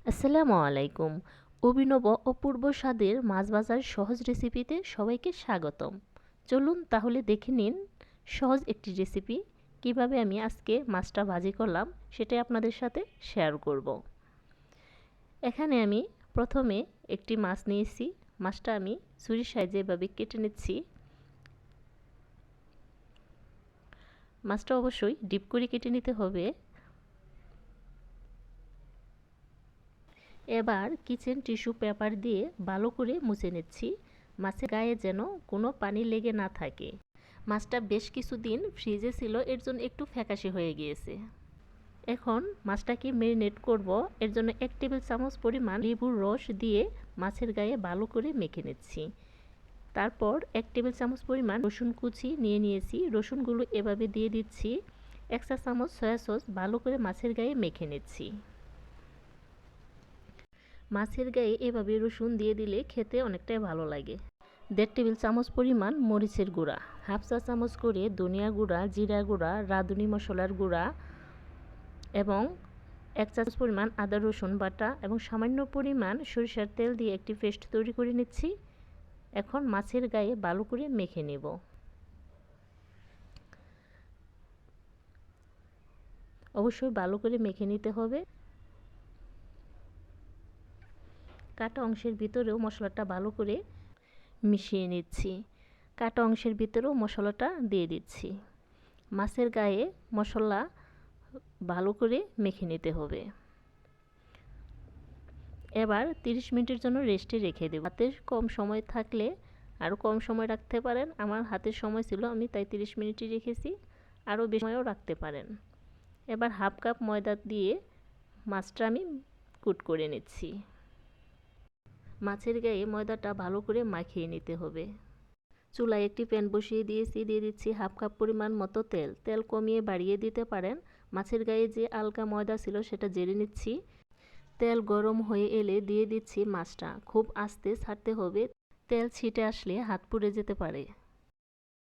আসসালামু আলাইকুম। অভিনব অপূর্ব স্বাদের মাছ ভাজার সহজ রেসিপিতে সবাইকে স্বাগতম। চলুন তাহলে দেখে নিন সহজ একটি রেসিপি কিভাবে আমি আজকে মাছটা ভাজি করলাম সেটাই আপনাদের সাথে শেয়ার করব। এখানে আমি প্রথমে একটি মাছ নিয়েছি। মাছটা আমি ছুরির সাহায্যে এভাবে কেটে নিচ্ছি। মাছটা অবশ্যই ডিপ করে কেটে নিতে হবে। এবার কিচেন টিস্যু পেপার দিয়ে ভালো করে মুছে নিচ্ছি, মাছের গায়ে যেন কোনো পানি লেগে না থাকে। মাছটা বেশ কিছুদিন ফ্রিজে ছিল, এর জন্য একটু ফ্যাকাশে হয়ে গিয়েছে। এখন মাছটাকে ম্যারিনেট করব। এর জন্য 1 টেবিল চামচ পরিমাণ লেবুর রস দিয়ে মাছের গায়ে ভালো করে মেখে নিচ্ছি। তারপর 1 টেবিল চামচ পরিমাণ রসুন কুচি নিয়ে নিয়েছি। রসুনগুলো এভাবে দিয়ে দিচ্ছি। 1 চা চামচ সয়া সস ভালো করে মাছের গায়ে মেখে নিচ্ছি। মাছের গায়ে এভাবে রসুন দিয়ে দিলে খেতে অনেকটাই ভালো লাগে। 1.5 টেবিল চামচ পরিমাণ মরিচের গুঁড়া, 1/2 চা চামচ করে ধনিয়া গুঁড়া, জিরা গুঁড়া, রাঁধুনি মশলার গুঁড়া এবং 1 চা চামচ পরিমাণ আদা রসুন বাটা এবং সামান্য পরিমাণ সরিষার তেল দিয়ে একটি পেস্ট তৈরি করে নিচ্ছি। এখন মাছের গায়ে ভালো করে মেখে নেব। অবশ্যই ভালো করে মেখে নিতে হবে। কাটা অংশের ভিতরেও মশলাটা ভালো করে মিশিয়ে নিচ্ছি। কাটা অংশের ভিতরেও মশলাটা দিয়ে দিচ্ছি। মাছের গায়ে মশলা ভালো করে মেখে নিতে হবে। এবার 30 মিনিটের জন্য রেস্টে রেখে দেব। হাতে কম সময় থাকলে আরও কম সময় রাখতে পারেন। আমার হাতের সময় ছিল, আমি তাই 30 মিনিটই রেখেছি। আরও বেশি সময়ও রাখতে পারেন। এবার 1/2 কাপ ময়দা দিয়ে মাছটা আমি কুট করে নিচ্ছি। মাছের গায়ে ময়দাটা ভালো করে মাখিয়ে নিতে হবে। চুলায় একটি প্যান বসিয়ে দিয়েছি, দিয়ে দিচ্ছি 1/2 কাপ পরিমাণ মতো তেল। তেল কমিয়ে বাড়িয়ে দিতে পারেন। মাছের গায়ে যে হালকা ময়দা ছিল সেটা ঝেড়ে নিচ্ছি। তেল গরম হয়ে এলে দিয়ে দিচ্ছি মাছটা। খুব আস্তে ছাড়তে হবে, তেল ছিটে আসলে হাত পুড়ে যেতে পারে।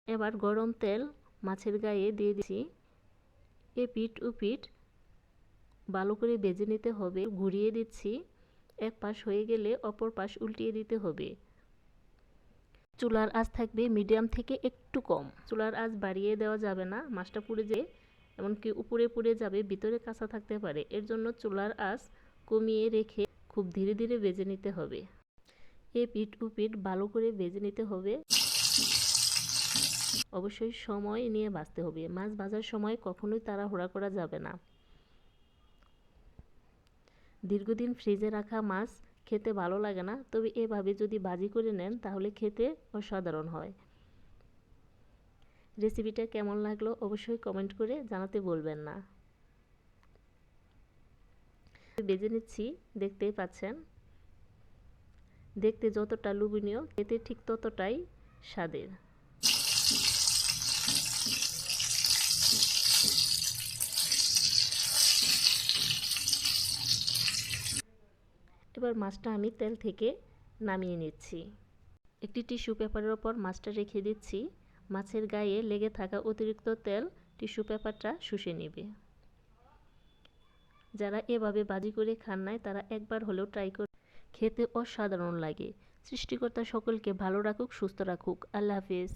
এবার গরম তেল মাছের গায়ে দিয়ে দিচ্ছি। এপিঠ ওপিঠ ভালো করে ভেজে নিতে হবে। ঘুরিয়ে দিচ্ছি। এক পাশ হয়ে গেলে অপর পাশ উল্টিয়ে দিতে হবে। চুলার আঁচ থাকবে মিডিয়াম থেকে একটু কম। চুলার আঁচ বাড়িয়ে দেওয়া যাবে না, মাছটা পুড়ে যেয়ে এমনকি উপরে পুড়ে যাবে, ভিতরে কাঁচা থাকতে পারে। এর জন্য চুলার আঁচ কমিয়ে রেখে খুব ধীরে ধীরে ভেজে নিতে হবে। এপিঠ ওপিঠ ভালো করে ভেজে নিতে হবে। অবশ্যই সময় নিয়ে ভাজতে হবে। মাছ ভাজার সময় কখনোই তাড়াহুড়া করা যাবে না। দীর্ঘদিন ফ্রিজে রাখা মাছ খেতে ভালো লাগে না, তবে এভাবে যদি ভাজি করে নেন তাহলে খেতে অসাধারণ হয়। রেসিপিটা কেমন লাগলো অবশ্যই কমেন্ট করে জানাতে ভুলবেন না। ভেজে নিচ্ছি, দেখতেই পাচ্ছেন। দেখতে যতটা লোভনীয়, খেতে ঠিক ততটাই স্বাদের। এবার মাছটা আমি তেল থেকে নামিয়ে নিচ্ছি। একটি টিস্যু পেপারের ওপর মাছটা রেখে দিচ্ছি। মাছের গায়ে লেগে থাকা অতিরিক্ত তেল টিস্যু পেপারটা শুষে নেবে। যারা এভাবে ভাজি করে খান নাই তারা একবার হলেও ট্রাই করে, খেতে অসাধারণ লাগে। সৃষ্টিকর্তা সকলকে ভালো রাখুক, সুস্থ রাখুক। আল্লাহ হাফেজ।